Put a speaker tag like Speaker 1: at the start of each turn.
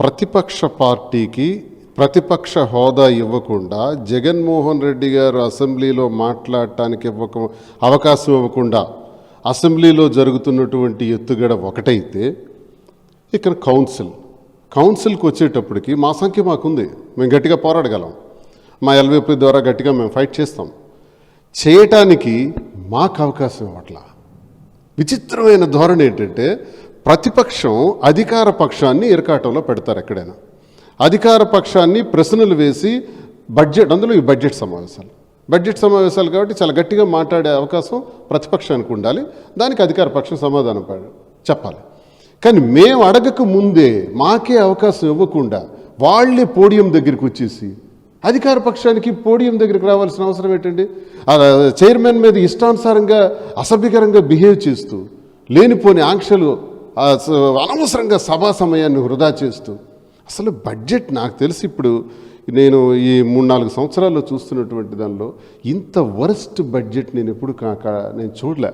Speaker 1: ప్రతిపక్ష పార్టీకి ప్రతిపక్ష హోదా ఇవ్వకుండా జగన్మోహన్ రెడ్డి గారు అసెంబ్లీలో మాట్లాడటానికి అవకాశం ఇవ్వకుండా అసెంబ్లీలో జరుగుతున్నటువంటి ఎత్తుగడ ఒకటైతే ఇక్కడ కౌన్సిల్కి వచ్చేటప్పటికి మా సంఖ్య మాకుంది, మేము గట్టిగా పోరాడగలం, మా ఎల్విపి ద్వారా గట్టిగా మేము ఫైట్ చేస్తాం. చేయటానికి మాకు అవకాశం ఇవ్వట్లా. విచిత్రమైన ధోరణి ఏంటంటే ప్రతిపక్షం అధికార పక్షాన్ని ఇరకాటంలో పెడతారు. ఎక్కడైనా అధికార పక్షాన్ని ప్రశ్నలు వేసి అందులో ఈ బడ్జెట్ సమావేశాలు కాబట్టి చాలా గట్టిగా మాట్లాడే అవకాశం ప్రతిపక్షానికి ఉండాలి, దానికి అధికార పక్షం సమాధానం చెప్పాలి. కానీ మేము అడగక ముందే మాకే అవకాశం ఇవ్వకుండా వాళ్ళే పోడియం దగ్గరికి వచ్చేసి అధికార పక్షానికి పోడియం దగ్గరికి రావాల్సిన అవసరం ఏంటండి? చైర్మన్ మీద ఇష్టానుసారంగా అసభ్యకరంగా బిహేవ్ చేస్తూ లేనిపోని ఆంక్షలు అనవసరంగా సభా సమయాన్ని వృధా చేస్తూ అసలు బడ్జెట్ నాకు తెలిసి ఇప్పుడు నేను ఈ 3-4 సంవత్సరాల్లో చూస్తున్నటువంటి దానిలో ఇంత వరస్ట్ బడ్జెట్ నేను ఎప్పుడు నేను చూడలే.